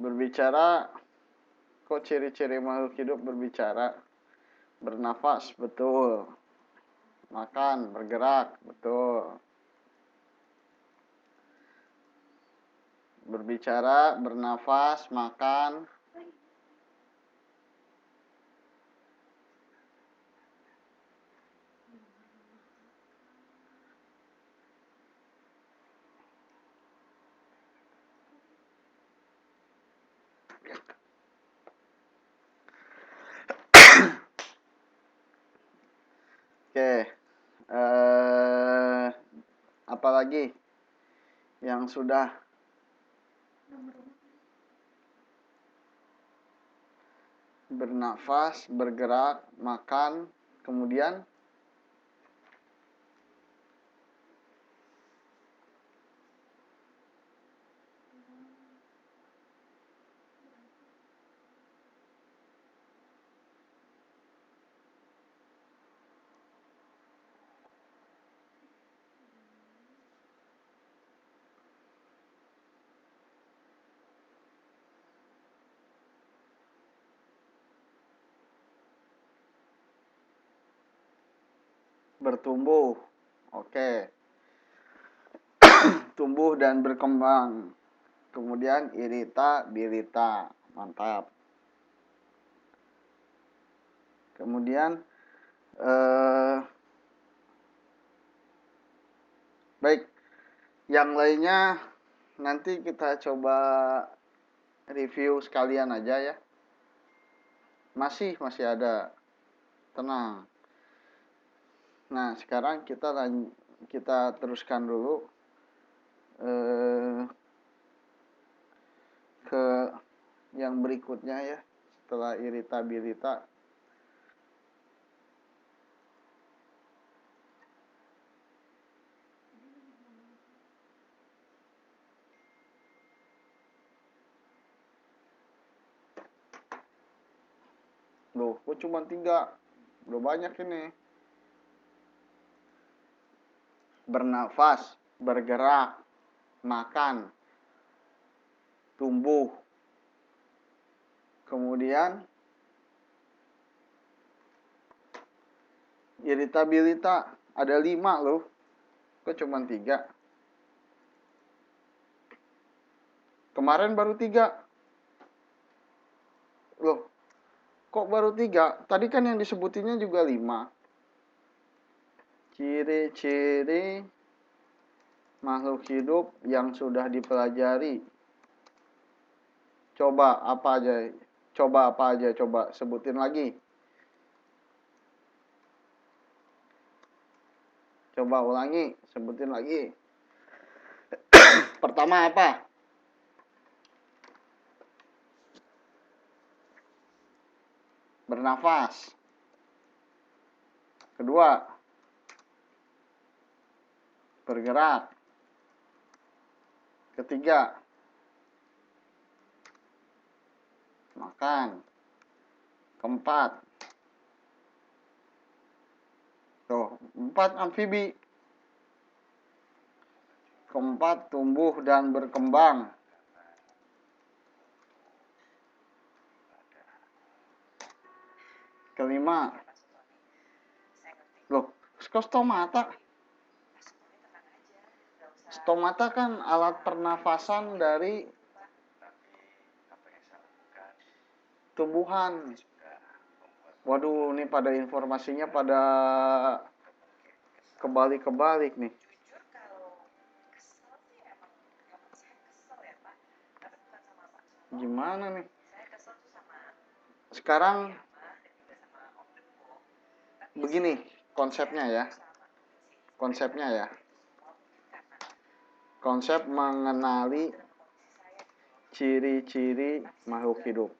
Berbicara, kok ciri-ciri makhluk hidup berbicara? Bernafas, betul. Makan, bergerak, betul. Berbicara, bernafas, makan. Oke, apalagi yang sudah bernafas, bergerak, makan, kemudian bertumbuh. Oke, tumbuh dan berkembang. Kemudian iritabilita. Mantap. Kemudian baik, yang lainnya nanti kita coba review sekalian aja ya. Masih ada. Tenang. Nah, sekarang kita teruskan dulu ke yang berikutnya ya. Setelah iritabilita. Loh, kok cuma 3? Udah banyak ini. Bernafas, bergerak, makan, tumbuh. Kemudian iritabilita ada 5 loh. Kok cuma 3? Kemarin baru 3. Loh, kok baru 3? Tadi kan yang disebutinnya juga 5. Ciri-ciri makhluk hidup yang sudah dipelajari. Coba apa aja? Coba sebutin lagi. Coba ulangi, sebutin lagi. Pertama apa? Bernafas. Kedua, bergerak. Ketiga, makan. Keempat, 4 amfibi. Keempat, tumbuh dan berkembang. Kelima, loh, stomata. Stomata kan alat pernafasan dari tumbuhan. Waduh, ini pada informasinya pada kebalik-kebalik nih. Gimana nih? Sekarang begini konsepnya ya. Konsep mengenali ciri-ciri makhluk hidup.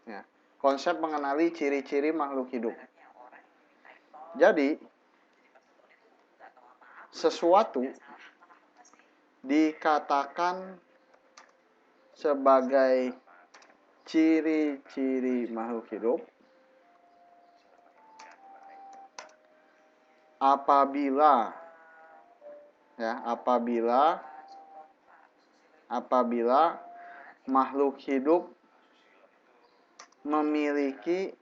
Ya. Konsep mengenali ciri-ciri makhluk hidup. Jadi, sesuatu dikatakan sebagai ciri-ciri makhluk hidup apabila apabila makhluk hidup memiliki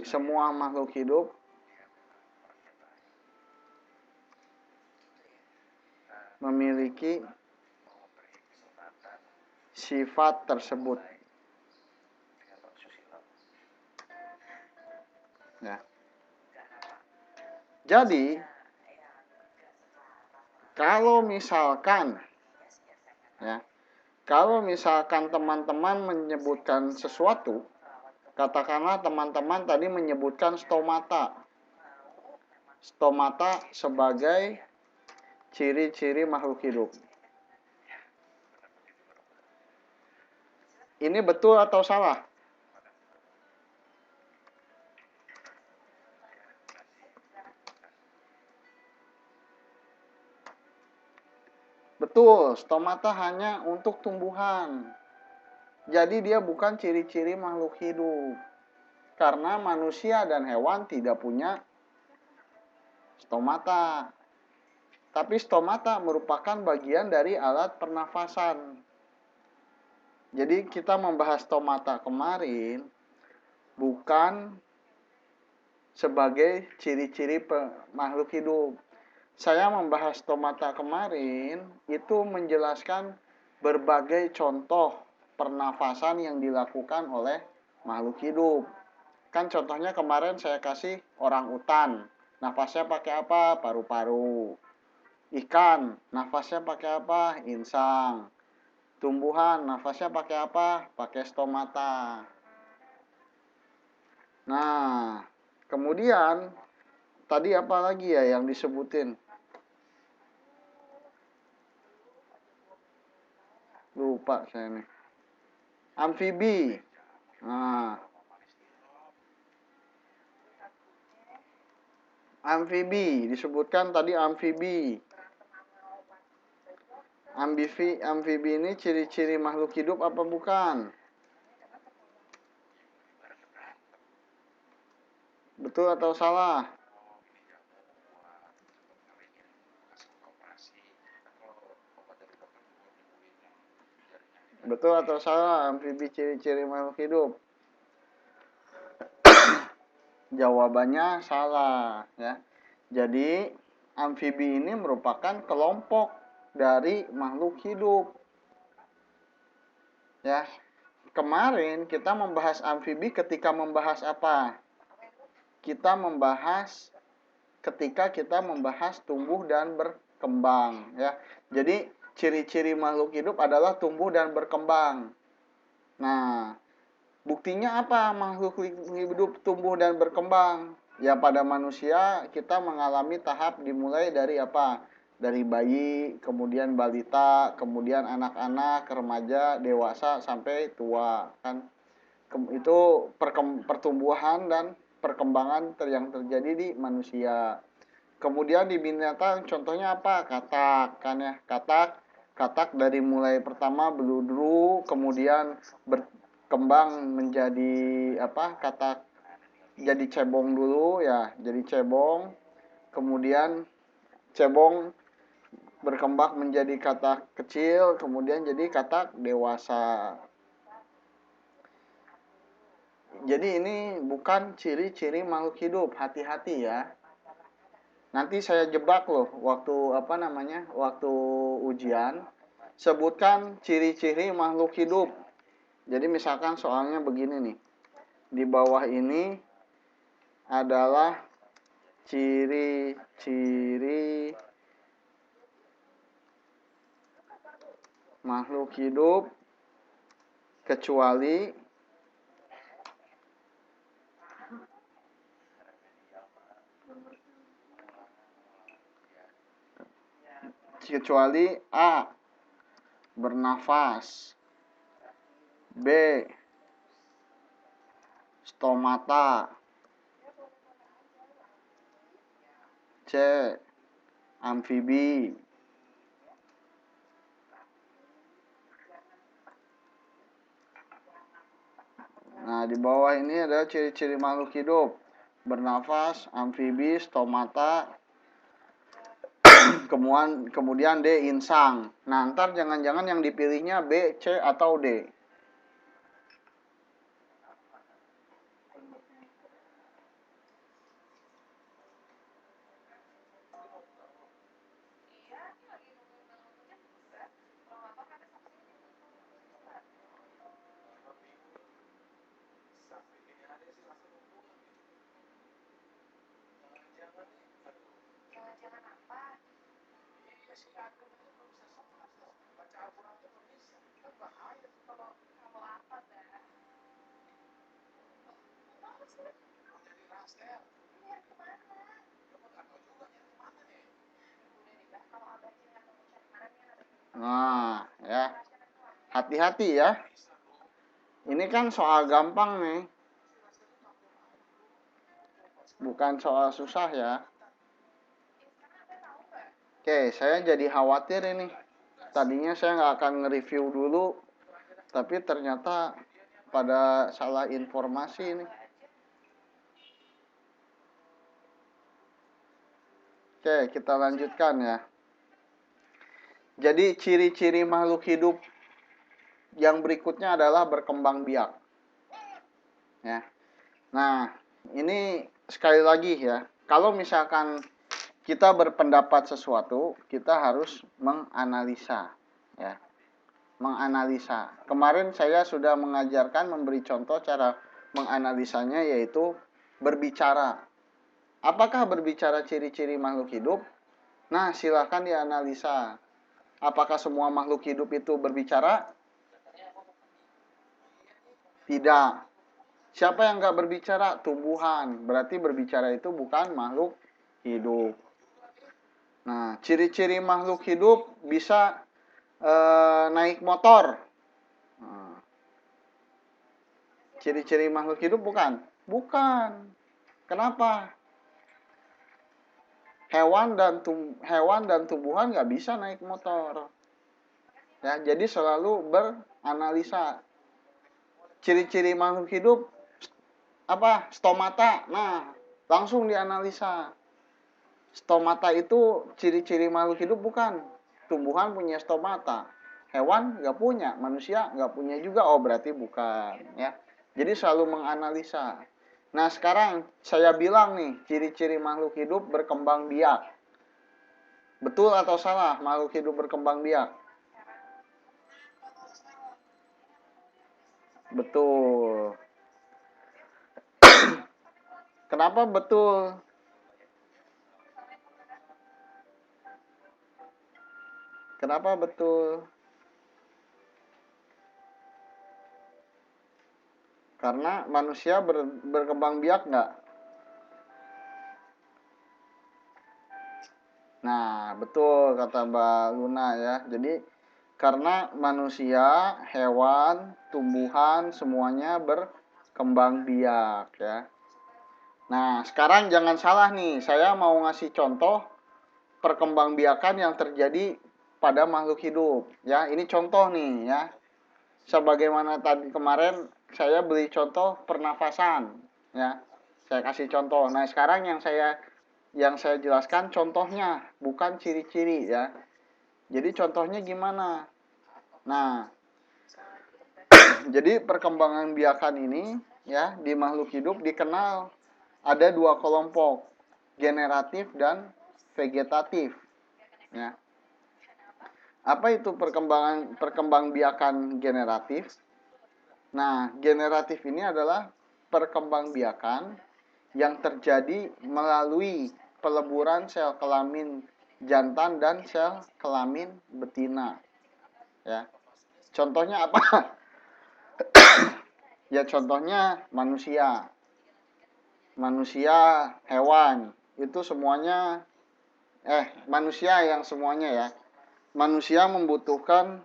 semua makhluk hidup memiliki sifat tersebut. Ya. Jadi, kalau misalkan teman-teman menyebutkan sesuatu, katakanlah teman-teman tadi menyebutkan stomata. Stomata sebagai ciri-ciri makhluk hidup. Ini betul atau salah? Betul, stomata hanya untuk tumbuhan. Jadi dia bukan ciri-ciri makhluk hidup. Karena manusia dan hewan tidak punya stomata. Tapi stomata merupakan bagian dari alat pernafasan. Jadi kita membahas stomata kemarin bukan sebagai ciri-ciri makhluk hidup. Saya membahas stomata kemarin itu menjelaskan berbagai contoh pernafasan yang dilakukan oleh makhluk hidup. Kan contohnya kemarin saya kasih orang utan. Nafasnya pakai apa? Paru-paru. Ikan, nafasnya pakai apa? Insang. Tumbuhan, nafasnya pakai apa? Pakai stomata. Nah, kemudian tadi apa lagi ya yang disebutin? Lupa saya nih. Amfibi. Nah, amfibi disebutkan tadi amfibi. Amfibi ini ciri-ciri makhluk hidup apa bukan? Betul atau salah? Betul atau salah amfibi ciri-ciri makhluk hidup? Jawabannya salah ya. Jadi amfibi ini merupakan kelompok dari makhluk hidup. Ya. Kemarin kita membahas amfibi ketika membahas apa? Ketika kita membahas tumbuh dan berkembang ya. Jadi ciri-ciri makhluk hidup adalah tumbuh dan berkembang. Nah, buktinya apa makhluk hidup tumbuh dan berkembang? Ya pada manusia kita mengalami tahap dimulai dari apa? Dari bayi, kemudian balita, kemudian anak-anak, remaja, dewasa sampai tua kan. Itu pertumbuhan dan perkembangan yang terjadi di manusia. Kemudian di binatang contohnya apa? Katak kan ya. Katak dari mulai pertama beludru, kemudian berkembang menjadi apa? Katak jadi cebong dulu ya, jadi cebong. Kemudian cebong berkembang menjadi katak kecil, kemudian jadi katak dewasa. Jadi ini bukan ciri-ciri makhluk hidup, hati-hati ya. Nanti saya jebak loh waktu ujian. Sebutkan ciri-ciri makhluk hidup. Jadi misalkan soalnya begini nih. Di bawah ini adalah ciri-ciri makhluk hidup kecuali A. Bernafas, B. Stomata, C. Amfibi. Nah, di bawah ini adalah ciri-ciri makhluk hidup. Bernafas, amfibi, stomata, kemudian D insang. Nah, ntar jangan-jangan yang dipilihnya B, C, atau D. Nah, ya. Hati-hati ya. Ini kan soal gampang nih. Bukan soal susah ya. Oke, saya jadi khawatir ini. Tadinya saya nggak akan nge-review dulu, tapi ternyata pada salah informasi ini. Oke, kita lanjutkan ya. Jadi ciri-ciri makhluk hidup yang berikutnya adalah berkembang biak. Ya. Nah, ini sekali lagi ya. Kalau misalkan kita berpendapat sesuatu, kita harus menganalisa ya. Menganalisa. Kemarin saya sudah mengajarkan memberi contoh cara menganalisanya, yaitu berbicara. Apakah berbicara ciri-ciri makhluk hidup? Nah, silakan dianalisa. Apakah semua makhluk hidup itu berbicara? Tidak. Siapa yang nggak berbicara? Tumbuhan. Berarti berbicara itu bukan makhluk hidup. Nah, ciri-ciri makhluk hidup bisa naik motor. Nah, ciri-ciri makhluk hidup bukan? Bukan. Kenapa? Hewan dan tumbuhan nggak bisa naik motor. Ya, jadi selalu beranalisa. Ciri-ciri makhluk hidup apa? Stomata. Nah, langsung dianalisa. Stomata itu ciri-ciri makhluk hidup bukan? Tumbuhan punya stomata. Hewan nggak punya, manusia nggak punya juga. Oh, berarti bukan. Ya, jadi selalu menganalisa. Nah, sekarang saya bilang nih, ciri-ciri makhluk hidup berkembang biak. Betul atau salah makhluk hidup berkembang biak? Betul. Kenapa betul? Kenapa betul? Karena manusia berkembang biak nggak? Nah, betul kata Mbak Luna ya. Jadi, karena manusia, hewan, tumbuhan, semuanya berkembang biak ya. Nah, sekarang jangan salah nih. Saya mau ngasih contoh perkembangbiakan yang terjadi pada makhluk hidup. Ya, ini contoh nih ya. Sebagaimana tadi kemarin saya beri contoh pernafasan. Ya, saya kasih contoh. Nah, sekarang yang saya jelaskan contohnya, bukan ciri-ciri ya. Jadi contohnya gimana? Nah, jadi perkembangan biakan ini ya di makhluk hidup dikenal ada dua kelompok, generatif dan vegetatif. Ya. Apa itu perkembangbiakan generatif? Nah, generatif ini adalah perkembangbiakan yang terjadi melalui peleburan sel kelamin jantan dan sel kelamin betina. Ya. Contohnya apa? Ya contohnya manusia. Manusia, hewan, itu semuanya manusia yang semuanya ya. Manusia membutuhkan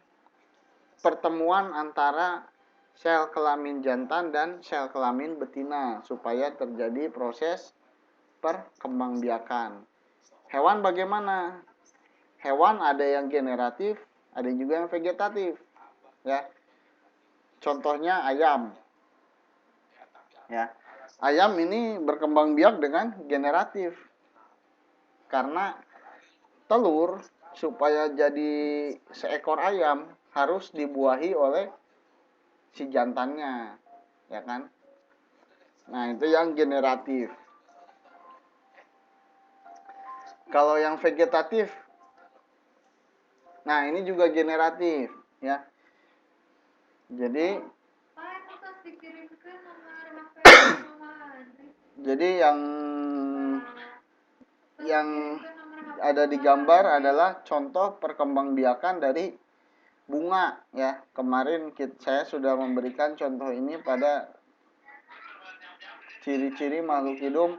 pertemuan antara sel kelamin jantan dan sel kelamin betina supaya terjadi proses perkembangbiakan. Hewan bagaimana? Hewan ada yang generatif, ada juga yang vegetatif. Ya. Contohnya ayam. Ya. Ayam ini berkembang biak dengan generatif. Karena telur supaya jadi seekor ayam harus dibuahi oleh si jantannya, ya kan? Nah, itu yang generatif. Kalau yang vegetatif, nah ini juga generatif, ya. Jadi yang ada di gambar adalah contoh perkembangbiakan dari bunga, ya. Kemarin saya sudah memberikan contoh ini pada ciri-ciri makhluk hidup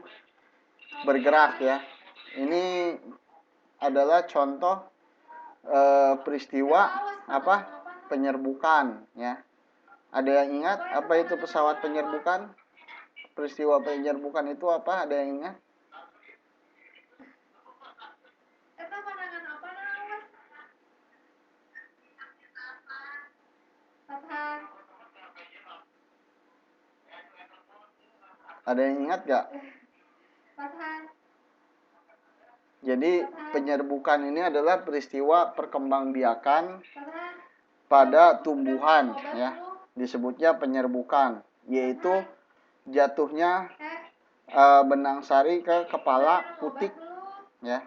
bergerak, ya. Ini adalah contoh peristiwa penyerbukan, ya. Ada yang ingat apa itu pesawat penyerbukan? Peristiwa penyerbukan itu apa? Ada yang ingat? Ada yang ingat gak? Jadi penyerbukan ini adalah peristiwa perkembangbiakan pada tumbuhan, ya. Disebutnya penyerbukan, yaitu jatuhnya benang sari ke kepala putik, ya.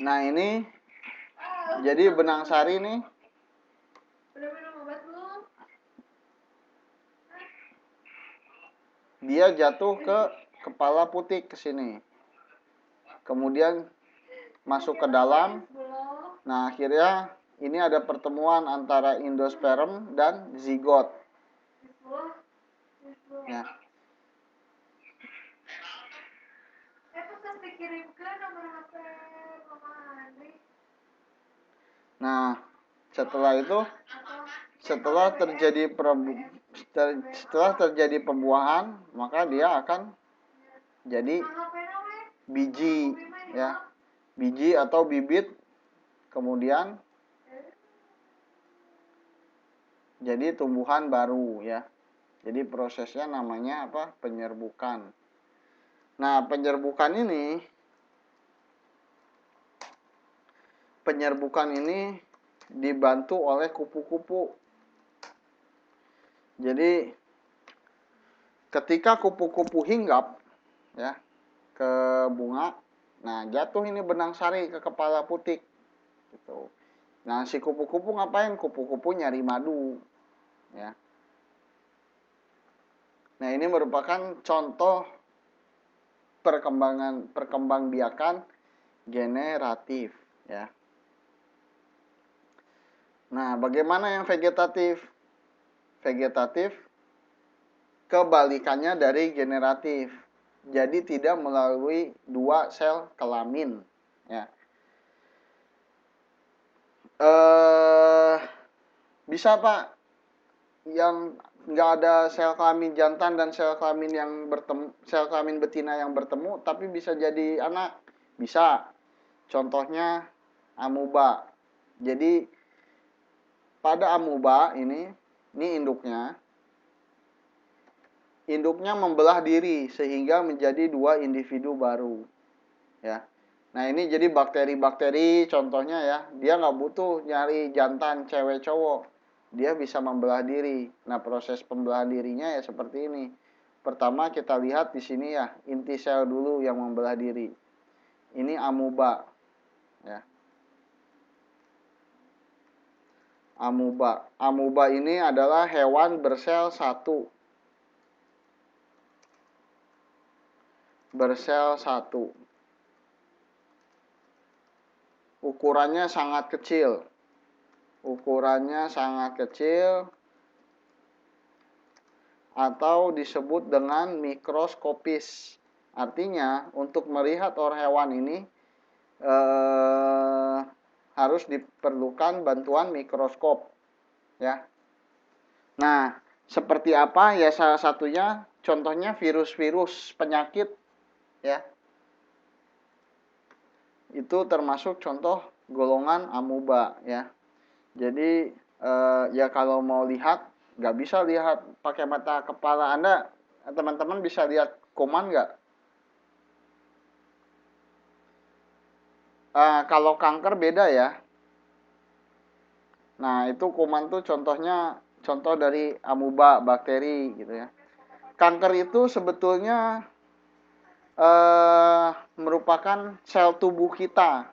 Nah, ini jadi benang sari nih dia jatuh ke kepala putik ke sini. Kemudian masuk ke dalam. Nah, akhirnya ini ada pertemuan antara endosperm dan zigot. Ya. Nah, setelah itu, setelah terjadi pembuahan, maka dia akan jadi biji, ya, biji atau bibit, kemudian jadi tumbuhan baru, ya. Jadi prosesnya namanya apa? Penyerbukan. Nah, penyerbukan ini dibantu oleh kupu-kupu. Jadi ketika kupu-kupu hinggap, ya, ke bunga, nah jatuh ini benang sari ke kepala putik, gitu. Nah, si kupu-kupu ngapain? Kupu-kupu nyari madu, ya. Nah, ini merupakan contoh perkembangbiakan generatif, ya. Nah, bagaimana yang vegetatif? Vegetatif kebalikannya dari generatif. Jadi tidak melalui dua sel kelamin, ya. Bisa, Pak, yang nggak ada sel kelamin jantan dan sel kelamin sel kelamin betina yang bertemu, tapi bisa jadi anak. Bisa. Contohnya amuba. Jadi pada amuba ini induknya membelah diri sehingga menjadi dua individu baru, ya. Nah, ini jadi bakteri-bakteri contohnya, ya. Dia nggak butuh nyari jantan cewek cowok. Dia bisa membelah diri. Nah, proses pembelahan dirinya ya seperti ini. Pertama kita lihat di sini, ya, inti sel dulu yang membelah diri. Ini amuba, ya. Amuba ini adalah hewan bersel satu. Bersel satu. Ukurannya sangat kecil. Atau disebut dengan mikroskopis. Artinya untuk melihat hewan ini harus diperlukan bantuan mikroskop, ya. Nah, seperti apa? Ya, salah satunya contohnya virus-virus penyakit, ya. Itu termasuk contoh golongan amuba, ya. Jadi ya kalau mau lihat, nggak bisa lihat pakai mata kepala Anda. Teman-teman bisa lihat kuman nggak? Kalau kanker beda ya. Nah, itu kuman tuh contoh dari amuba, bakteri gitu ya. Kanker itu sebetulnya merupakan sel tubuh kita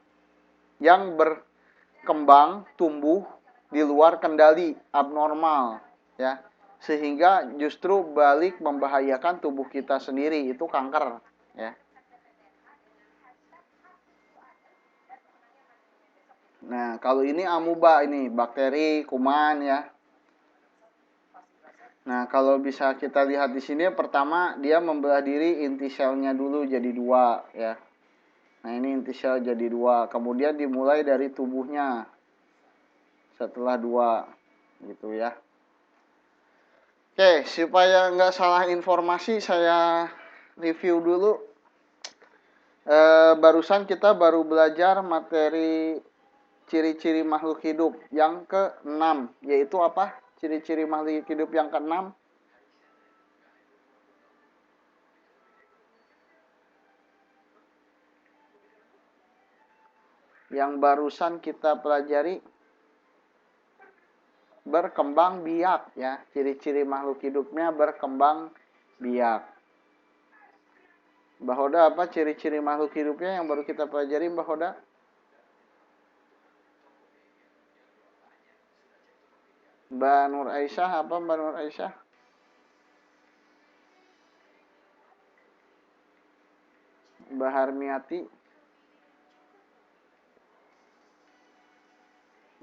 yang berkembang, tumbuh di luar kendali, abnormal, ya. Sehingga justru balik membahayakan tubuh kita sendiri, itu kanker, ya. Nah, kalau ini amuba ini, bakteri, kuman ya. Nah, kalau bisa kita lihat di sini, pertama dia membelah diri inti selnya dulu jadi dua ya. Nah, ini inti sel jadi dua. Kemudian dimulai dari tubuhnya setelah dua gitu ya. Oke, supaya nggak salah informasi, saya review dulu. Barusan kita baru belajar materi ciri-ciri makhluk hidup yang ke-6, yaitu apa? Ciri-ciri makhluk hidup yang ke-6. Yang barusan kita pelajari, berkembang biak ya. Ciri-ciri makhluk hidupnya berkembang biak. Mbak Hoda, apa ciri-ciri makhluk hidupnya yang baru kita pelajari, Mbak Hoda? Mbak Nur Aisyah, apa Mbak Nur Aisyah? Mbak Harmiati?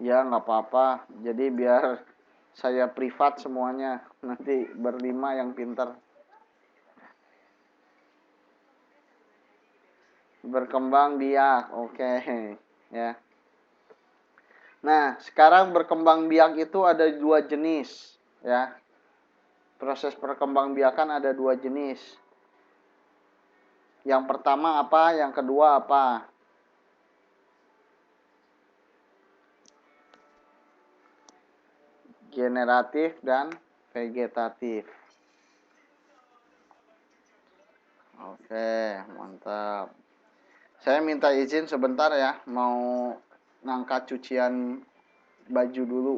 Ya, nggak apa-apa. Jadi biar saya privat semuanya. Nanti berlima yang pinter. Berkembang biak, oke. Ya. Nah, sekarang berkembang biak itu ada dua jenis. Ya. Proses perkembangbiakan ada dua jenis. Yang pertama apa? Yang kedua apa? Generatif dan vegetatif. Oke, mantap. Saya minta izin sebentar ya, mau ngangkat cucian baju dulu.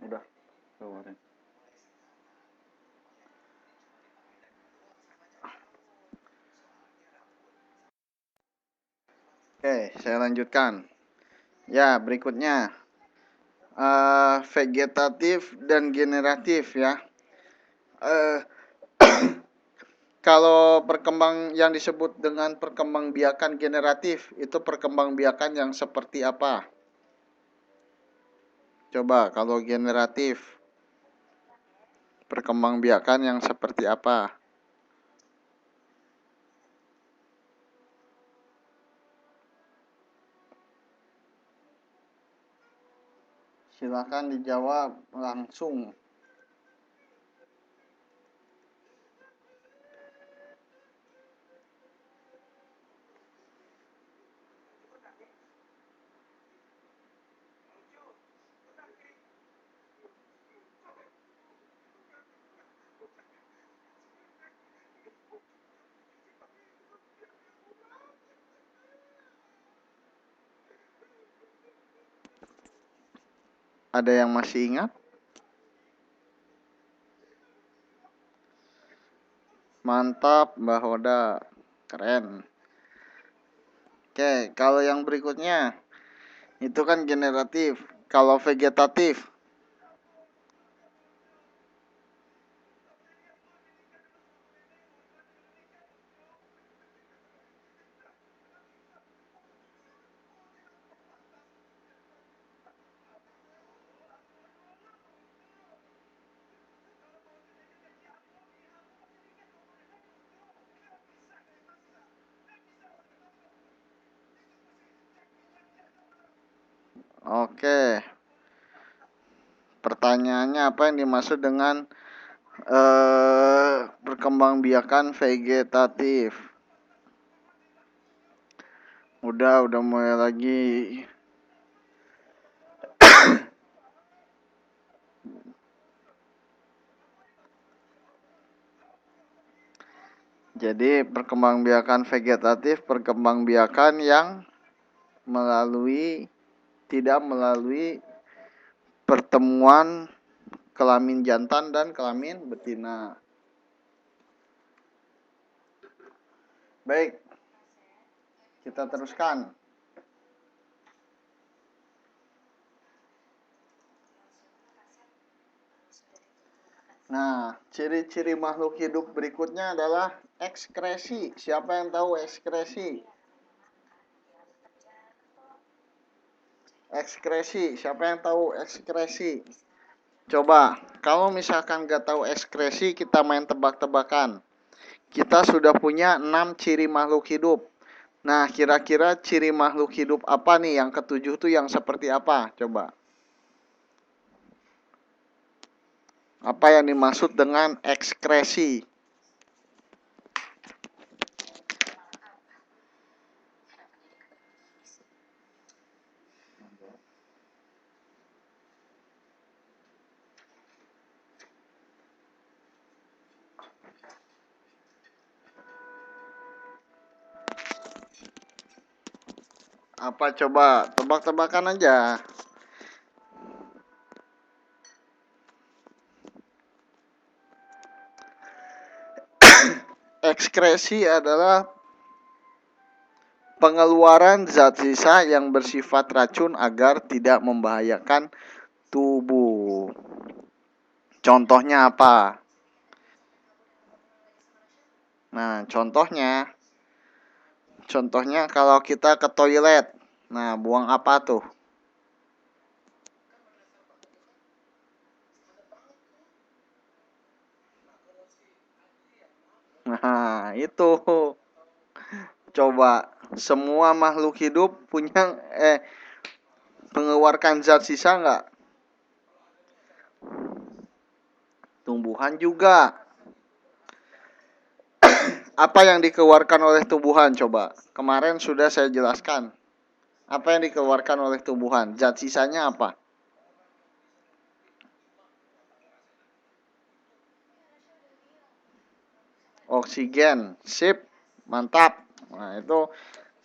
Udah keluarin. Oke, saya lanjutkan. Ya, berikutnya vegetatif dan generatif ya. Kalau yang disebut dengan perkembangbiakan generatif itu perkembangbiakan yang seperti apa? Coba kalau generatif perkembangbiakan yang seperti apa? Silakan dijawab langsung. Ada yang masih ingat? Mantap, Mbak Hoda. Keren. Oke, kalau yang berikutnya itu kan generatif. Kalau vegetatif, oke. Pertanyaannya apa yang dimaksud dengan perkembangbiakan vegetatif? Udah mulai lagi. Jadi perkembangbiakan vegetatif, perkembangbiakan yang tidak melalui pertemuan kelamin jantan dan kelamin betina. Baik, kita teruskan. Nah, ciri-ciri makhluk hidup berikutnya adalah ekskresi. Siapa yang tahu ekskresi? Ekskresi, siapa yang tahu ekskresi? Coba, kalau misalkan nggak tahu ekskresi, kita main tebak-tebakan. Kita sudah punya 6 ciri makhluk hidup. Nah, kira-kira ciri makhluk hidup apa nih? Yang ketujuh tuh yang seperti apa? Coba. Apa yang dimaksud dengan ekskresi? Apa coba? Tebak-tebakan aja. Ekskresi adalah pengeluaran zat sisa yang bersifat racun agar tidak membahayakan tubuh. Contohnya apa? Nah, contohnya kalau kita ke toilet. Nah, buang apa tuh? Nah, itu. Coba, semua makhluk hidup punya mengeluarkan zat sisa nggak? Tumbuhan juga. Apa yang dikeluarkan oleh tumbuhan coba? Kemarin sudah saya jelaskan. Apa yang dikeluarkan oleh tumbuhan? Zat sisanya apa? Oksigen. Sip. Mantap. Nah, itu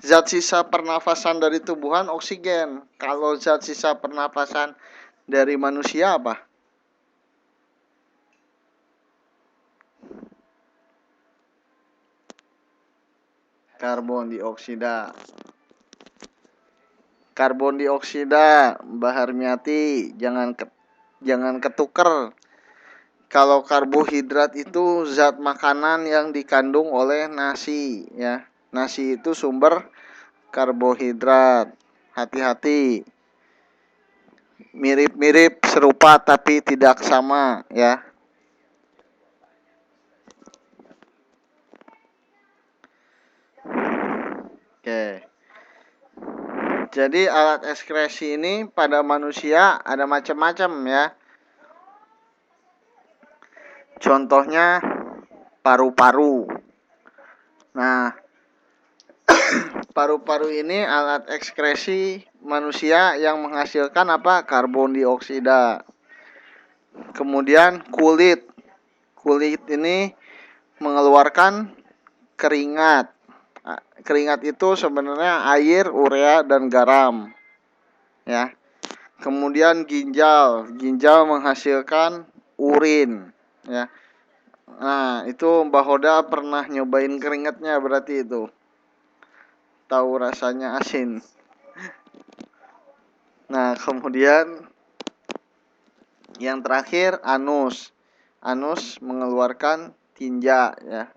Zat sisa pernafasan dari tumbuhan oksigen. Kalau zat sisa pernafasan dari manusia apa? Karbon dioksida. Karbon dioksida, Mbak Harmiati, jangan ketuker. Kalau karbohidrat itu zat makanan yang dikandung oleh nasi, ya. Nasi itu sumber karbohidrat. Hati-hati. Mirip-mirip, serupa tapi tidak sama, ya. Oke. Jadi alat ekskresi ini pada manusia ada macam-macam, ya. Contohnya paru-paru. Nah, paru-paru ini alat ekskresi manusia yang menghasilkan apa? Karbon dioksida. Kemudian kulit. Kulit ini mengeluarkan keringat. Keringat itu sebenarnya air, urea, dan garam. Ya. Kemudian ginjal. Ginjal menghasilkan urin. Ya. Nah, itu Mbak Hoda pernah nyobain keringatnya berarti itu. Tahu rasanya asin. Nah, kemudian yang terakhir anus. Anus mengeluarkan tinja, ya.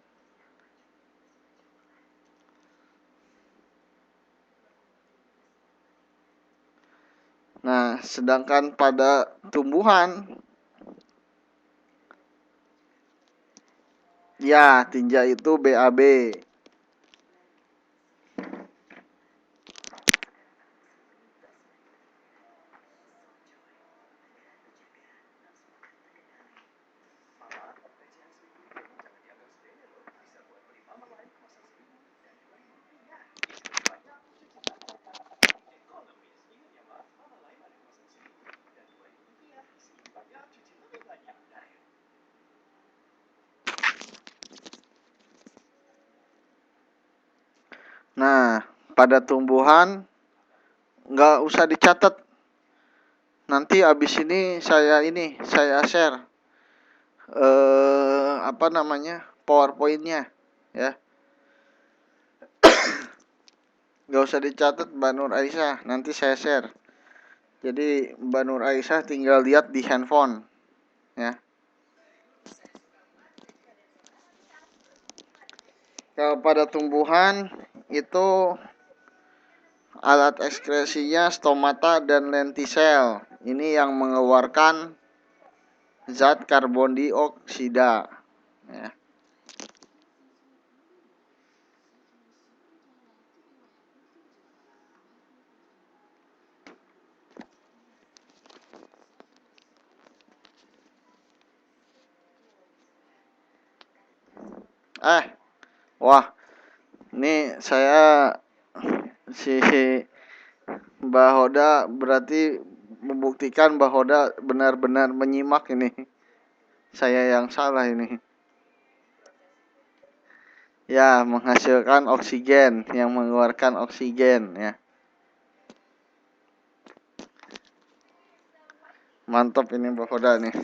Nah, sedangkan pada tumbuhan, ya, tinja itu BAB. Nah, pada tumbuhan nggak usah dicatat. Nanti abis ini saya share apa namanya PowerPoint-nya, ya. Nggak usah dicatat Mbak Nur Aisyah, nanti saya share. Jadi Mbak Nur Aisyah tinggal lihat di handphone, ya. Kalau pada tumbuhan itu alat ekskresinya stomata dan lentisel. Ini yang mengeluarkan zat karbon dioksida, ya. Wah, ini saya si Mbak Hoda berarti membuktikan Mbak Hoda benar-benar menyimak ini. Saya yang salah ini. Ya, menghasilkan oksigen, yang mengeluarkan oksigen, ya. Mantap ini Mbak Hoda nih.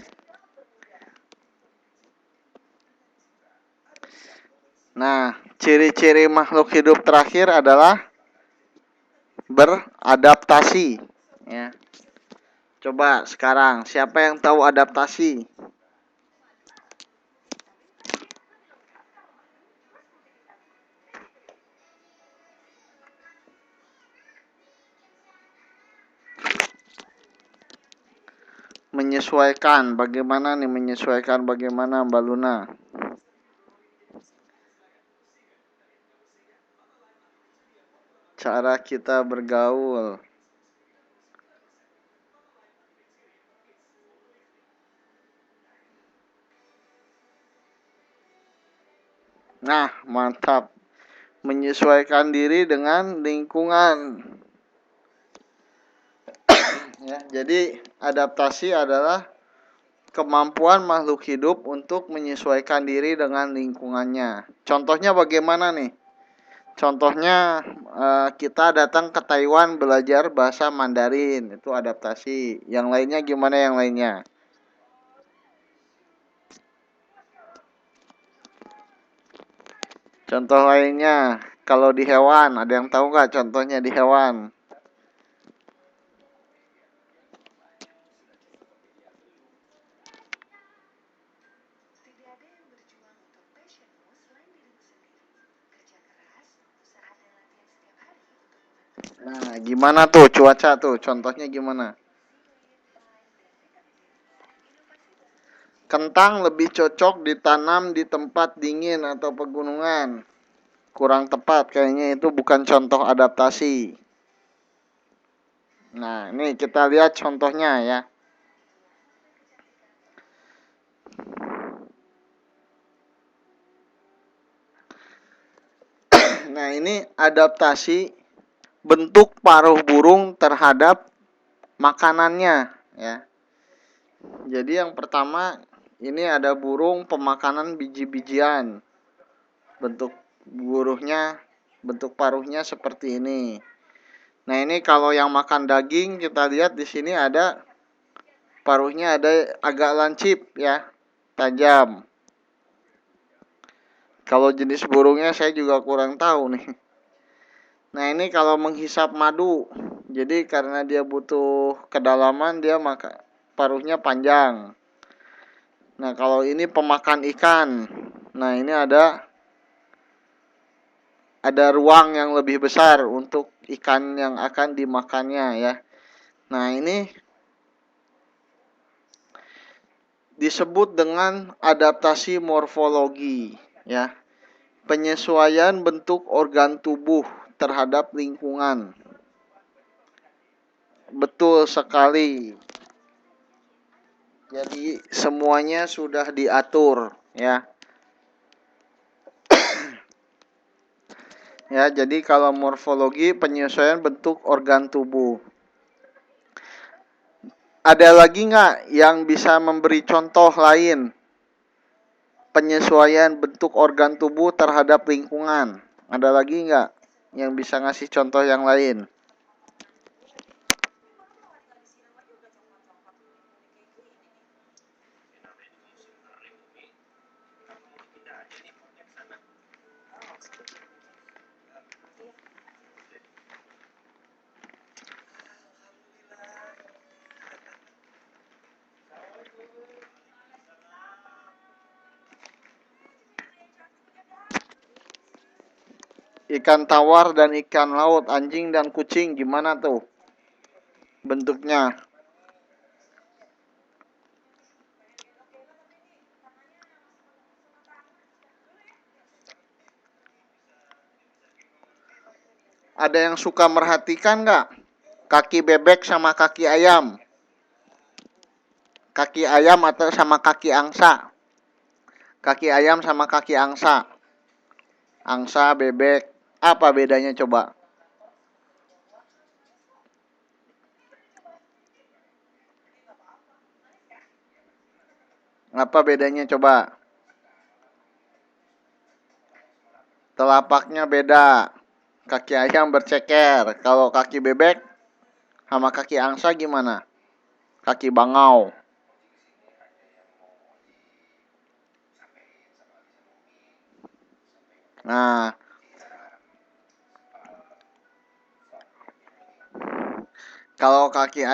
Nah, ciri-ciri makhluk hidup terakhir adalah beradaptasi, ya. Coba sekarang, siapa yang tahu adaptasi? Menyesuaikan, bagaimana nih menyesuaikan, bagaimana Mbak Luna? Cara kita bergaul. Nah, mantap. Menyesuaikan diri dengan lingkungan. Ya, jadi adaptasi adalah kemampuan makhluk hidup untuk menyesuaikan diri dengan lingkungannya. Contohnya bagaimana nih? Contohnya kita datang ke Taiwan belajar bahasa Mandarin, itu adaptasi. Yang lainnya gimana yang lainnya? Contoh lainnya, kalau di hewan, ada yang tahu nggak contohnya di hewan? Nah, gimana tuh cuaca tuh? Contohnya gimana? Kentang lebih cocok ditanam di tempat dingin atau pegunungan. Kurang tepat, kayaknya itu bukan contoh adaptasi. Nah, ini kita lihat contohnya ya. Nah, ini adaptasi bentuk paruh burung terhadap makanannya ya. Jadi yang pertama ini ada burung pemakanan biji-bijian. Bentuk bentuk paruhnya seperti ini. Nah, ini kalau yang makan daging kita lihat di sini ada paruhnya ada agak lancip ya, tajam. Kalau jenis burungnya saya juga kurang tahu nih. Nah, ini kalau menghisap madu. Jadi karena dia butuh kedalaman dia paruhnya panjang. Nah, kalau ini pemakan ikan. Nah, ini ada ruang yang lebih besar untuk ikan yang akan dimakannya ya. Nah, ini disebut dengan adaptasi morfologi ya. Penyesuaian bentuk organ tubuh terhadap lingkungan. Betul sekali. Jadi semuanya sudah diatur ya. Ya, jadi kalau morfologi penyesuaian bentuk organ tubuh. Ada lagi nggak yang bisa memberi contoh lain penyesuaian bentuk organ tubuh terhadap lingkungan? Ada lagi nggak yang bisa ngasih contoh yang lain? Ikan tawar dan ikan laut, anjing dan kucing gimana tuh bentuknya? Ada yang suka merhatikan nggak? Kaki bebek sama kaki ayam. Kaki ayam atau sama kaki angsa. Kaki ayam sama kaki angsa. Angsa, bebek. Apa bedanya coba? Apa bedanya coba? Telapaknya beda. Kaki ayam berceker. Kalau kaki bebek sama kaki angsa gimana? Kaki bangau. Nah, kalau kaki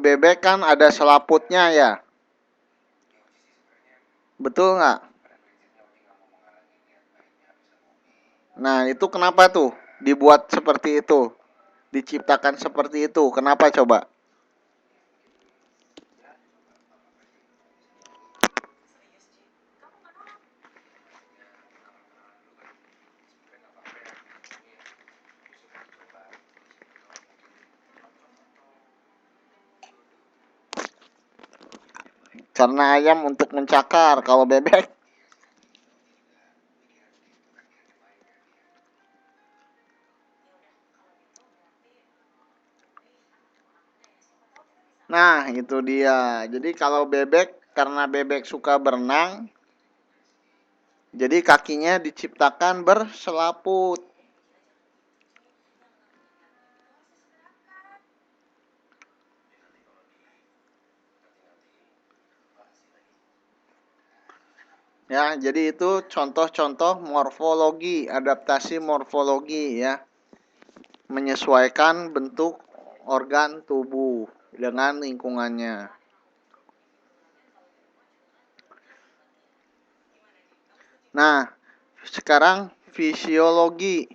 bebek kan ada selaputnya ya. Betul nggak? Nah, itu kenapa tuh dibuat seperti itu? Diciptakan seperti itu. Kenapa coba? Karena ayam untuk mencakar. Kalau bebek, nah itu dia. Jadi kalau bebek, karena bebek suka berenang, Jadi kakinya diciptakan berselaput. Ya, jadi itu contoh-contoh morfologi, adaptasi morfologi ya. Menyesuaikan bentuk organ tubuh dengan lingkungannya. Nah, sekarang fisiologi.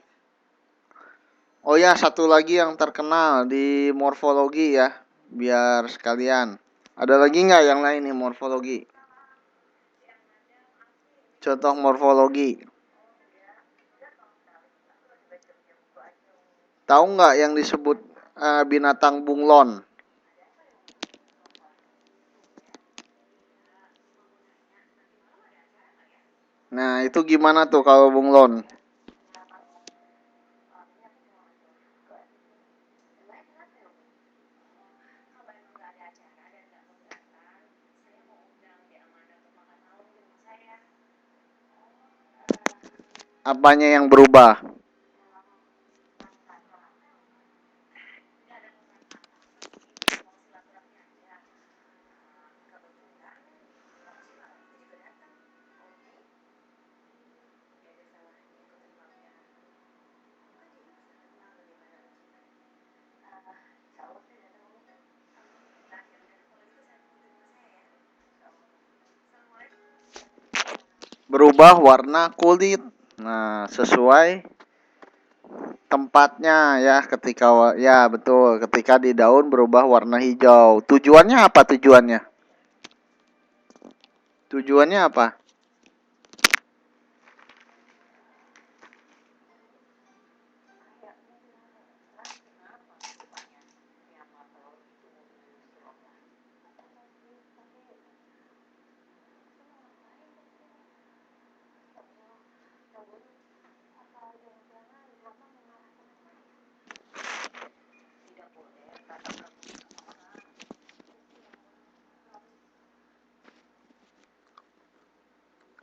Oh ya, satu lagi yang terkenal di morfologi ya, biar sekalian. Ada lagi nggak yang lain nih morfologi? Contoh morfologi. Tahu nggak yang disebut binatang bunglon? Nah, itu gimana tuh kalau bunglon? Apanya yang berubah? Berubah warna kulit. Nah, sesuai tempatnya ya ketika ya betul ketika di daun berubah warna hijau. Tujuannya apa tujuannya? Tujuannya apa?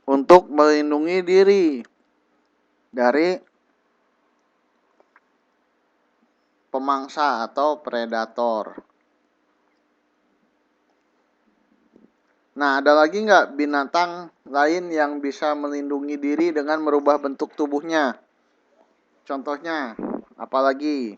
Untuk melindungi diri dari pemangsa atau predator. Nah, ada lagi nggak binatang lain yang bisa melindungi diri dengan merubah bentuk tubuhnya? Contohnya, apalagi?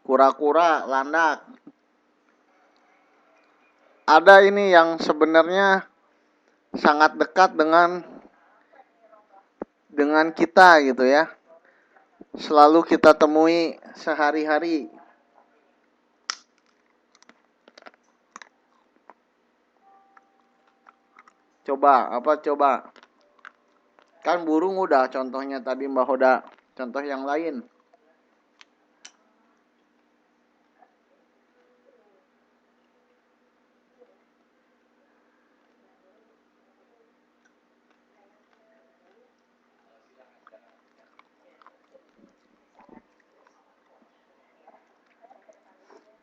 Kura-kura, landak. Ada ini yang sebenarnya sangat dekat dengan kita gitu ya. Selalu kita temui sehari-hari. Coba, apa coba? Kan burung udah contohnya tadi Mbak Hoda. Contoh yang lain.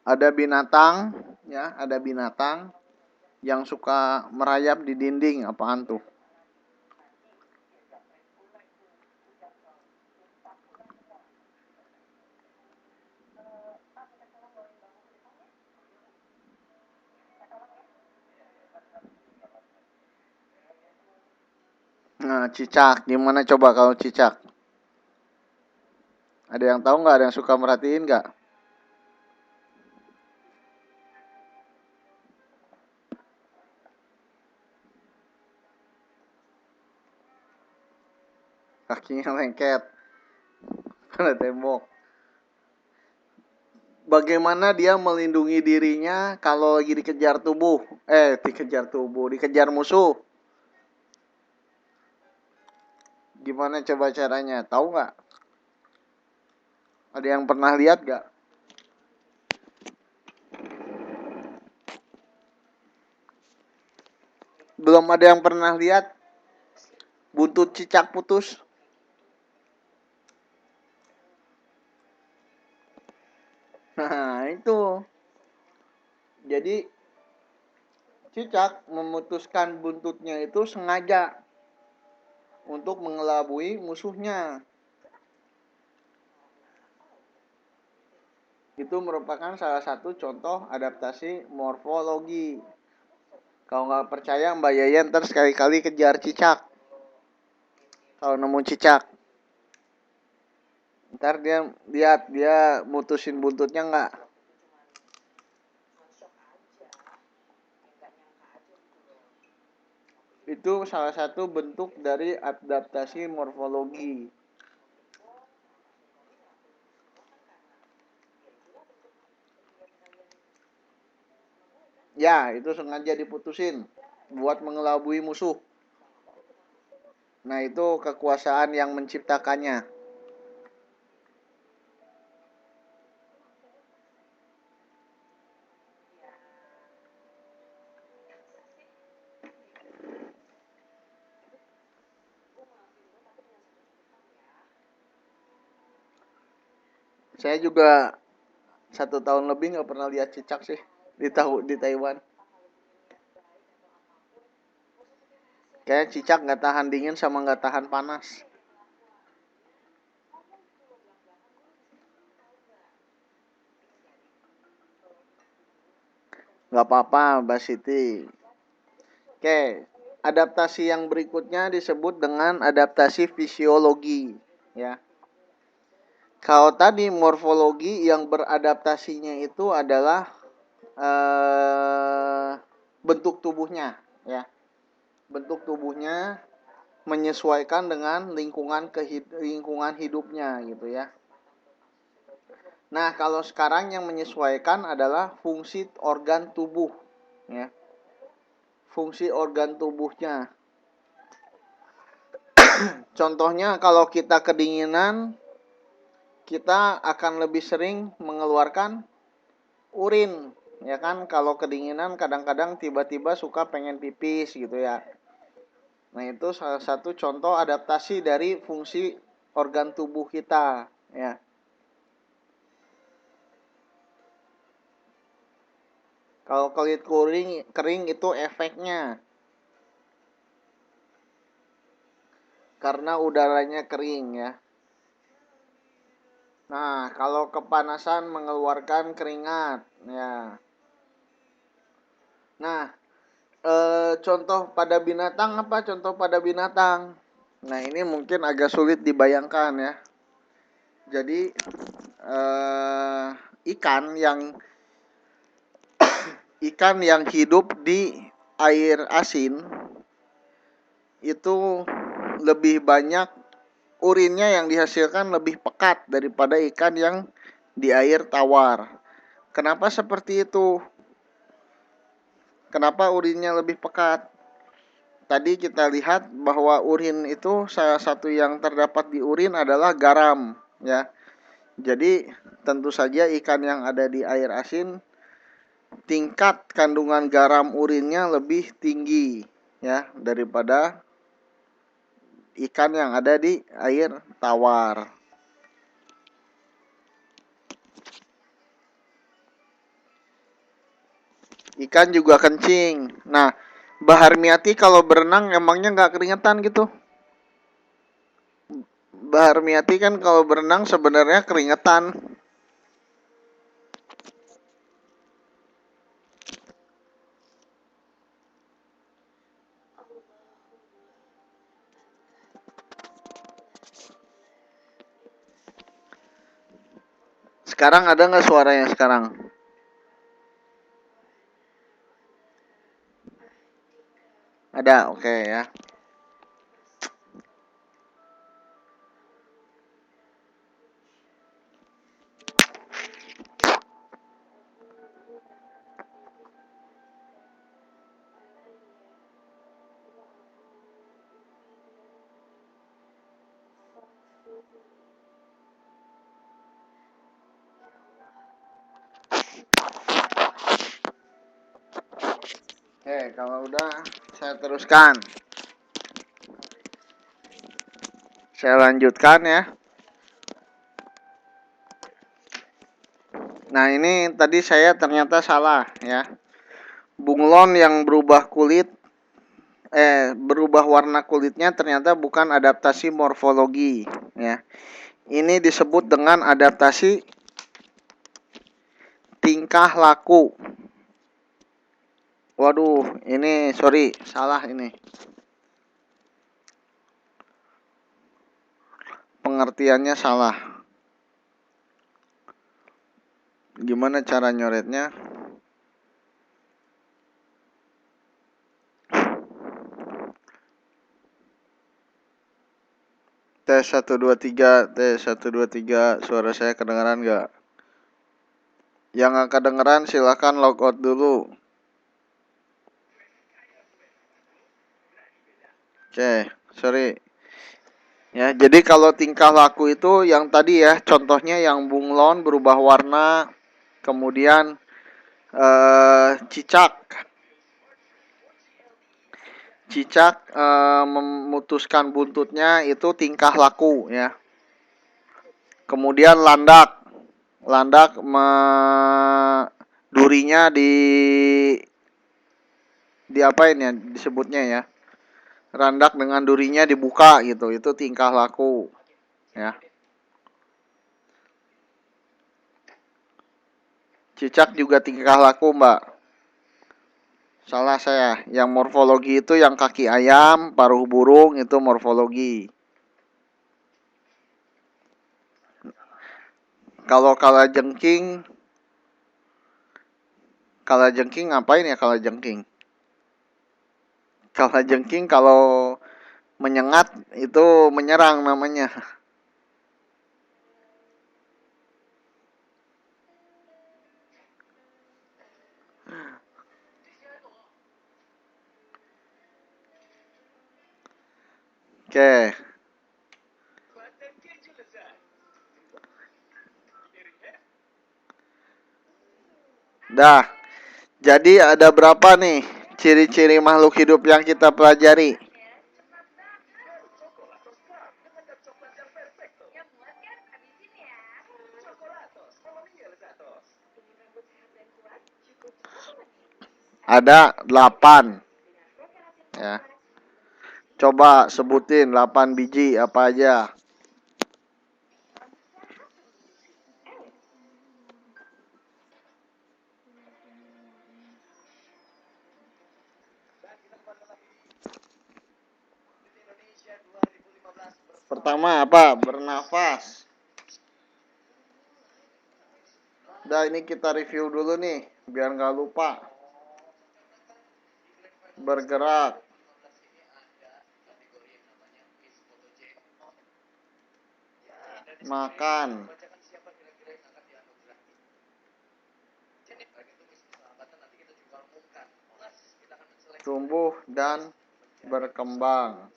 Ada binatang, ya, ada binatang yang suka merayap di dinding. Apaan tuh? Nah, cicak. Gimana coba kalau cicak? Ada yang tahu nggak? Ada yang suka merhatiin nggak? Kakinya lengket pada tembok. Bagaimana dia melindungi dirinya kalau lagi dikejar tubuh? Dikejar tubuh, dikejar musuh. Gimana coba caranya? Tahu nggak? Ada yang pernah lihat nggak? Belum ada yang pernah lihat buntut cicak putus? Nah, itu. Jadi cicak memutuskan buntutnya itu sengaja untuk mengelabui musuhnya. Itu merupakan salah satu contoh adaptasi morfologi. Kalau nggak percaya Mbak Yayan ntar sekali-kali kejar cicak. Kalau nemu cicak, ntar dia lihat dia mutusin buntutnya nggak. Itu salah satu bentuk dari adaptasi morfologi. Ya, itu sengaja diputusin buat mengelabui musuh. Nah, itu kekuasaan yang menciptakannya. Saya juga 1 tahun lebih nggak pernah lihat cicak sih di Taiwan. Kayak cicak nggak tahan dingin sama nggak tahan panas. Nggak apa-apa, Mbak Siti. Oke, adaptasi yang berikutnya disebut dengan adaptasi fisiologi. Ya, kalau tadi morfologi yang beradaptasinya itu adalah eh, bentuk tubuhnya, ya, bentuk tubuhnya menyesuaikan dengan lingkungan hidupnya gitu ya. Nah, kalau sekarang yang menyesuaikan adalah fungsi organ tubuh, ya. Fungsi organ tubuhnya. Contohnya kalau kita kedinginan, kita akan lebih sering mengeluarkan urin, ya kan? Kalau kedinginan kadang-kadang tiba-tiba suka pengen pipis gitu ya. Nah, itu salah satu contoh adaptasi dari fungsi organ tubuh kita, ya. Kalau kulit kering itu efeknya karena udaranya kering ya. Nah, kalau kepanasan mengeluarkan keringat ya. Nah, contoh pada binatang apa? Contoh pada binatang. Nah, ini mungkin agak sulit dibayangkan ya. Jadi eh, ikan yang ikan yang hidup di air asin itu lebih banyak urinnya yang dihasilkan lebih pekat daripada ikan yang di air tawar. Kenapa seperti itu? Kenapa urinnya lebih pekat? Tadi kita lihat bahwa urin itu salah satu yang terdapat di urin adalah garam, ya. Jadi tentu saja ikan yang ada di air asin tingkat kandungan garam urinnya lebih tinggi, ya, daripada ikan yang ada di air tawar. Ikan juga kencing. Nah, Bahar Miati kalau berenang emangnya nggak keringetan gitu? Bahar Miati kan kalau berenang sebenarnya keringetan. Sekarang ada nggak suaranya sekarang? Ada, oke ya. Oke, kalau udah Saya teruskan. Saya lanjutkan ya. Nah, ini tadi saya ternyata salah ya. Bunglon yang berubah warna kulitnya ternyata bukan adaptasi morfologi ya. Ini disebut dengan adaptasi tingkah laku. Waduh, ini sorry, salah ini. Pengertiannya salah. Gimana cara nyoretnya? Tes 123, tes 123, suara saya kedengeran nggak? Yang nggak kedengeran silahkan logout dulu. Oke, sorry. Ya, jadi kalau tingkah laku itu yang tadi ya, contohnya yang bunglon berubah warna, kemudian cicak memutuskan buntutnya itu tingkah laku ya. Kemudian landak durinya di apain ya disebutnya ya. Randak dengan durinya dibuka gitu, itu tingkah laku ya. Cicak juga tingkah laku, Mbak. Salah saya. Yang morfologi itu yang kaki ayam, paruh burung itu morfologi. Kalau kalajengking ngapain ya kalajengking? Kalajengking kalau menyengat itu menyerang namanya. Oke. Dah. Jadi ada berapa nih ciri-ciri makhluk hidup yang kita pelajari? Ada 8. Ya. Coba sebutin 8 biji apa aja. Pertama apa? Bernafas. Udah, ini kita review dulu nih, biar nggak lupa. Bergerak. Makan. Tumbuh dan berkembang.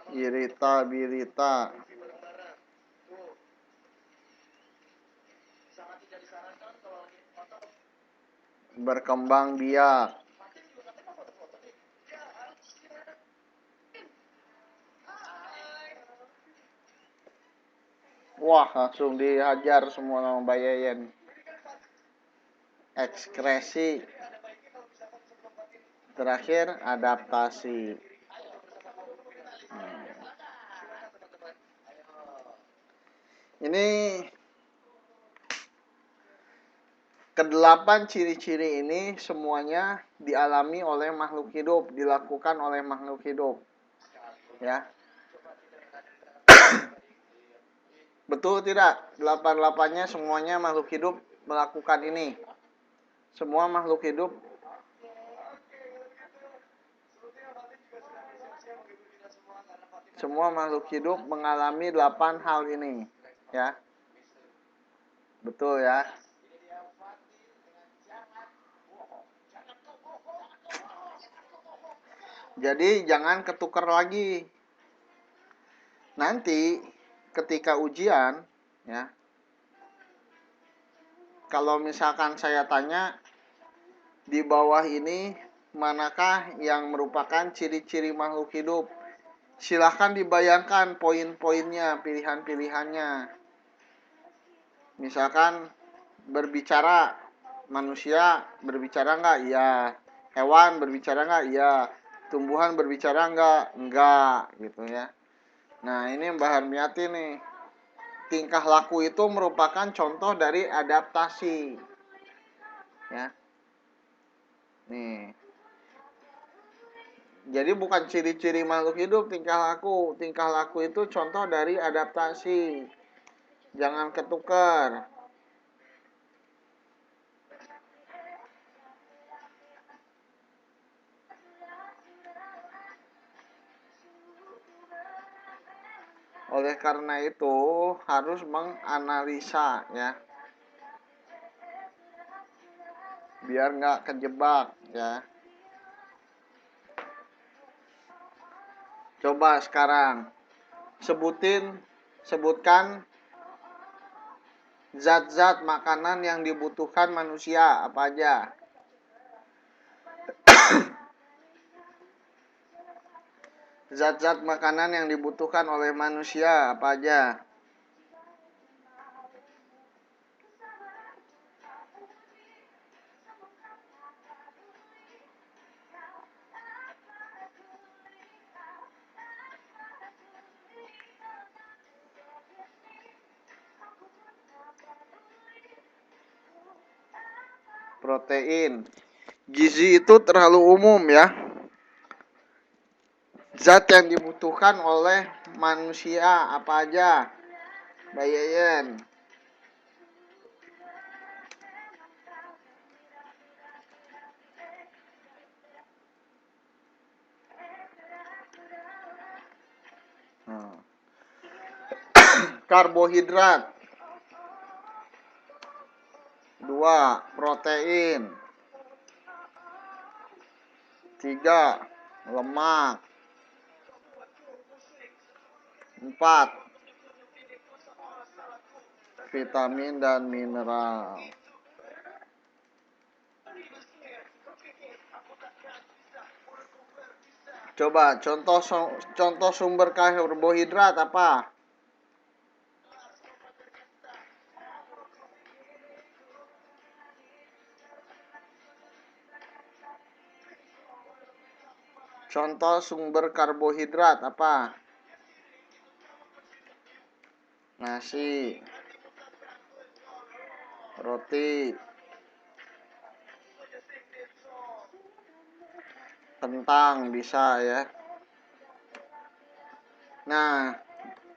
Irita-birita. Berkembang biak. Wah, langsung dihajar semua sama Mbak Yeyen. Ekskresi. Terakhir, adaptasi. Ini kedelapan ciri-ciri ini semuanya dialami oleh makhluk hidup, dilakukan oleh makhluk hidup. Ya. Betul tidak? 8-8-nya semuanya makhluk hidup melakukan ini. Semua makhluk hidup mengalami 8 hal ini, ya. Betul ya. Jadi jangan ketukar lagi. Nanti ketika ujian ya, kalau misalkan saya tanya di bawah ini manakah yang merupakan ciri-ciri makhluk hidup? Silahkan dibayangkan poin-poinnya, pilihan-pilihannya. Misalkan berbicara, manusia berbicara nggak? Iya. Hewan berbicara nggak? Iya. Tumbuhan berbicara nggak? Enggak, gitu ya. Nah, ini Mbak Harmiati nih. Tingkah laku itu merupakan contoh dari adaptasi. Ya. Nih. Jadi bukan ciri-ciri makhluk hidup tingkah laku. Tingkah laku itu contoh dari adaptasi. Jangan ketukar. Oleh karena itu harus menganalisa ya. Biar nggak kejebak ya. Coba sekarang sebutkan zat-zat makanan yang dibutuhkan manusia apa aja? Zat-zat makanan yang dibutuhkan oleh manusia apa aja? Protein. Gizi itu terlalu umum ya. Zat yang dibutuhkan oleh manusia apa aja? Bayayan. Karbohidrat. 2. Protein. 3. Lemak. 4. Vitamin dan mineral. Coba contoh sumber karbohidrat apa? Contoh sumber karbohidrat apa? Nasi, roti, kentang bisa ya. Nah,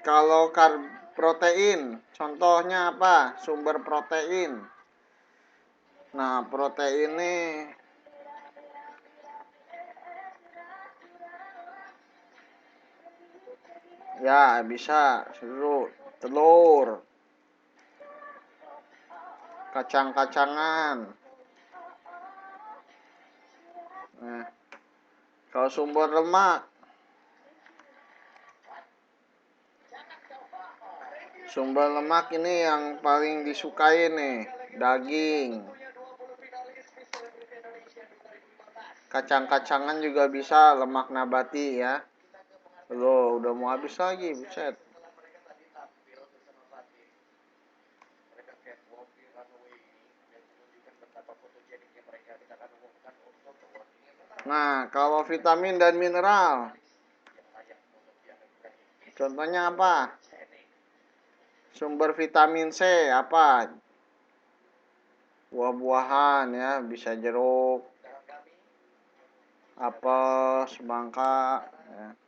kalau protein, contohnya apa? Sumber protein. Nah, protein ini ya bisa telur, kacang-kacangan. Nah, kalau sumber lemak, ini yang paling disukai nih, daging. Kacang-kacangan juga bisa, lemak nabati ya. Loh, udah mau habis lagi, buset. Nah, kalau vitamin dan mineral, contohnya apa? Sumber vitamin C apa? Buah-buahan ya, bisa jeruk, apel, semangka ya.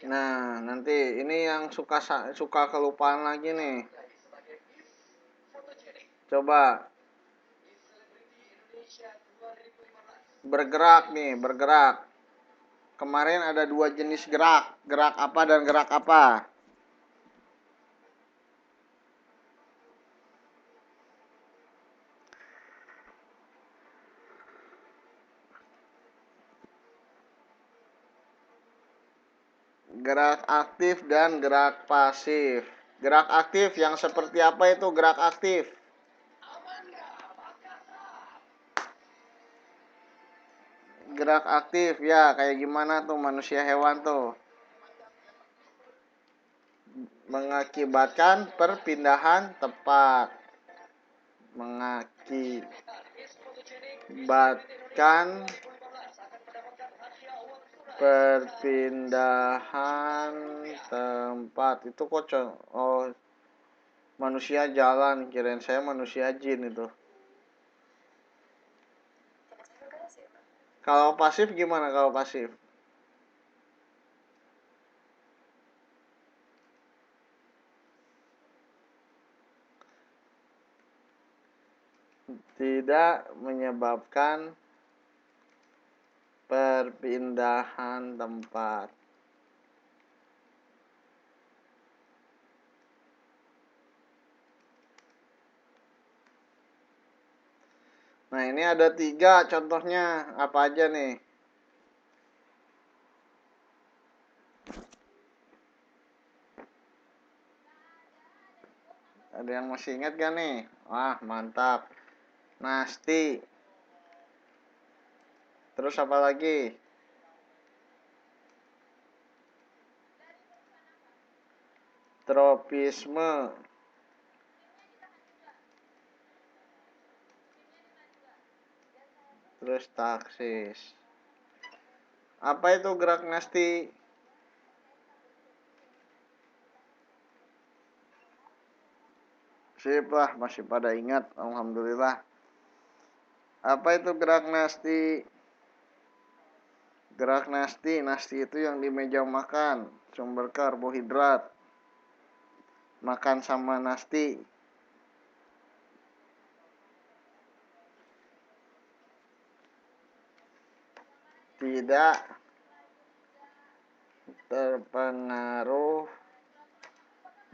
Nah, nanti ini yang suka kelupaan lagi nih. Coba bergerak. Kemarin ada 2 jenis gerak. Gerak apa dan gerak apa? Gerak aktif dan gerak pasif. Gerak aktif yang seperti apa itu gerak aktif? Gerak aktif ya kayak gimana tuh manusia hewan tuh? Mengakibatkan perpindahan tempat. Mengakibatkan perpindahan tempat. Itu kok manusia jalan, kirain saya manusia jin itu. Kalau pasif gimana kalau pasif? Tidak menyebabkan perpindahan tempat. Nah, ini ada 3 contohnya. Apa aja nih? Ada yang masih ingat gak nih? Wah, mantap. Nasti. Terus apa lagi? Tropisme. Terus taksis. Apa itu gerak nasti? Sip lah, masih pada ingat. Alhamdulillah. Apa itu gerak nasti? Gerak nasti, nasti itu yang di meja makan, sumber karbohidrat. Makan sama nasti. Tidak terpengaruh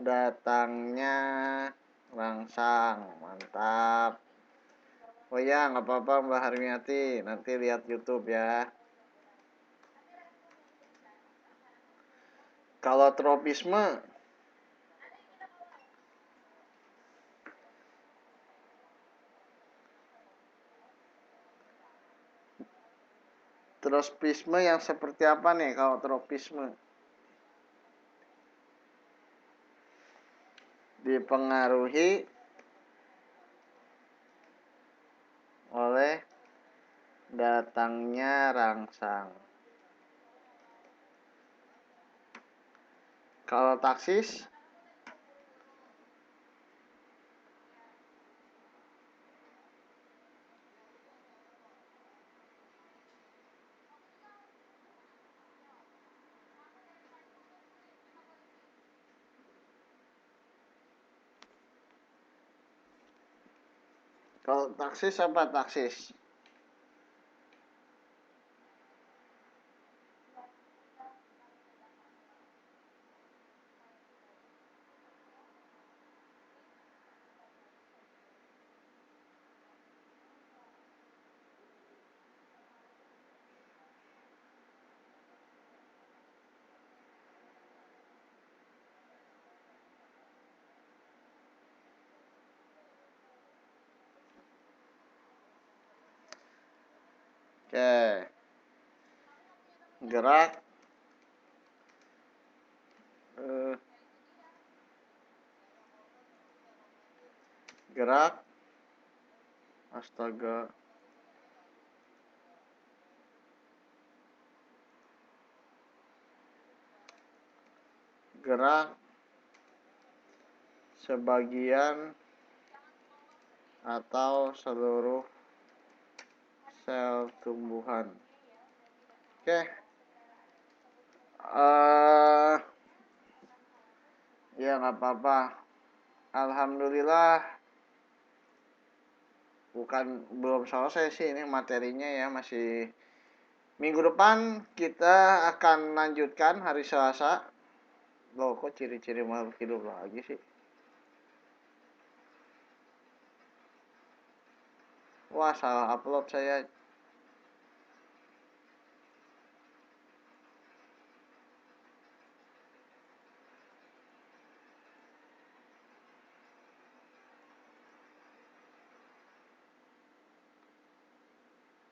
datangnya rangsang. Mantap. Oh ya, nggak apa-apa Mbak Harmiati, nanti lihat YouTube ya. Kalau tropisme, tropisme yang seperti apa nih kalau tropisme? Dipengaruhi oleh datangnya rangsang. Kalau taksis, apa taksis? Oke. Gerak gerak astaga gerak sebagian atau seluruh sel tumbuhan. Oke. Ya nggak apa-apa. Alhamdulillah belum selesai sih ini materinya ya, masih minggu depan kita akan lanjutkan hari Selasa. Loh, kok ciri-ciri makhluk hidup lagi sih? Wah, salah upload saya.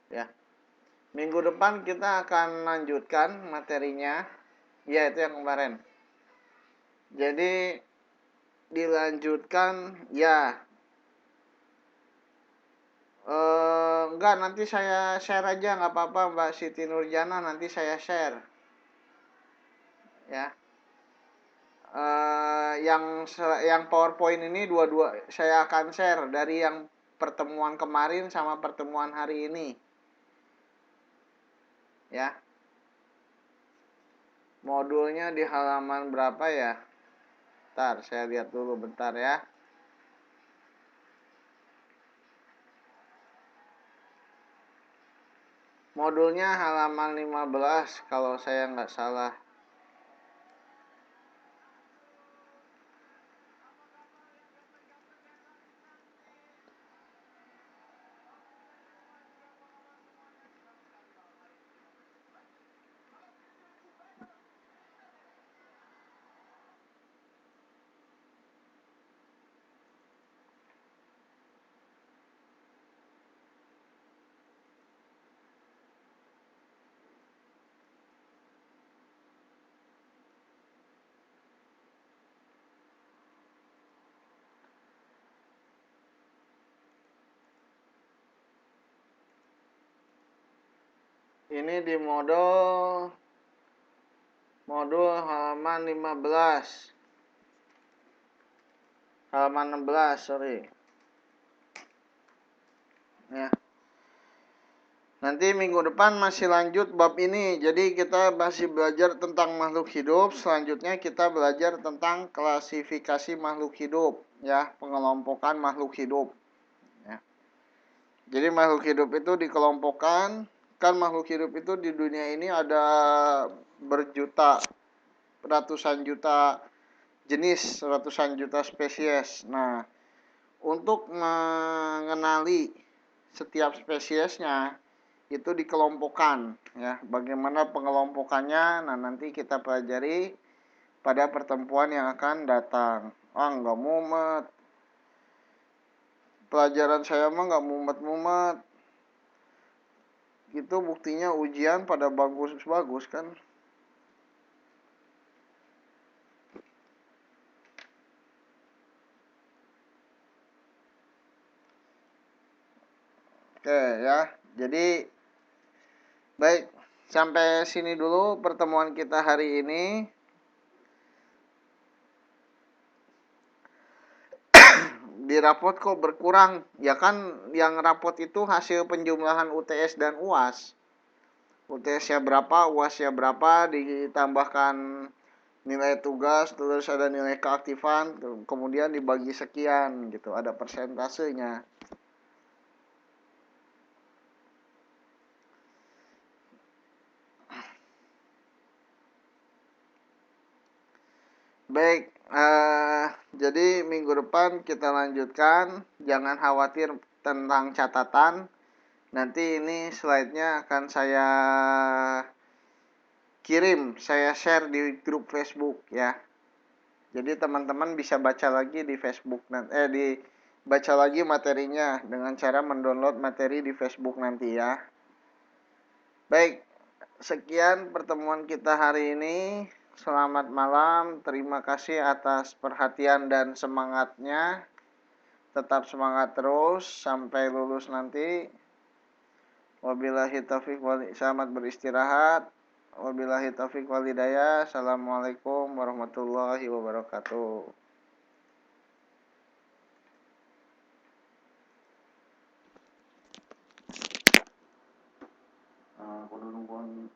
ya. Minggu depan kita akan lanjutkan materinya, ya itu yang kemarin. Jadi dilanjutkan ya. Enggak, nanti saya share aja, nggak apa-apa Mbak Siti Nurjana, nanti saya share ya. Yang PowerPoint ini dua-dua saya akan share dari yang pertemuan kemarin sama pertemuan hari ini ya. Modulnya di halaman berapa ya? Bentar, saya lihat dulu bentar ya. Modulnya halaman 15 kalau saya nggak salah. Ini di modul halaman 15. Halaman 16, sorry. Ya. Nanti minggu depan masih lanjut bab ini. Jadi kita masih belajar tentang makhluk hidup. Selanjutnya kita belajar tentang klasifikasi makhluk hidup, ya, pengelompokan makhluk hidup. Ya. Jadi makhluk hidup itu dikelompokkan. Kan makhluk hidup itu di dunia ini ada berjuta, ratusan juta jenis, ratusan juta spesies. Nah, untuk mengenali setiap spesiesnya itu dikelompokkan ya. Bagaimana pengelompokannya? Nah, nanti kita pelajari pada pertemuan yang akan datang. Nggak mumet. Pelajaran saya mah nggak mumet-mumet. Itu buktinya ujian pada bagus-bagus kan. Oke ya. Jadi baik, sampai sini dulu pertemuan kita hari ini. Di rapot kok berkurang? Ya kan yang rapot itu hasil penjumlahan UTS dan UAS. UTS-nya berapa, UAS-nya berapa, ditambahkan nilai tugas, terus ada nilai keaktifan, kemudian dibagi sekian gitu, ada persentasenya. Baik, jadi minggu depan kita lanjutkan. Jangan khawatir tentang catatan. Nanti ini slide-nya akan saya kirim, saya share di grup Facebook ya. Jadi teman-teman bisa baca lagi di Facebook baca lagi materinya dengan cara mendownload materi di Facebook nanti ya. Baik, sekian pertemuan kita hari ini. Selamat malam, terima kasih atas perhatian dan semangatnya. Tetap semangat terus sampai lulus nanti. Wabillahi taufiq selamat beristirahat. Wabillahi taufiq wal hidayah. Assalamualaikum warahmatullahi wabarakatuh. Kudu nungguan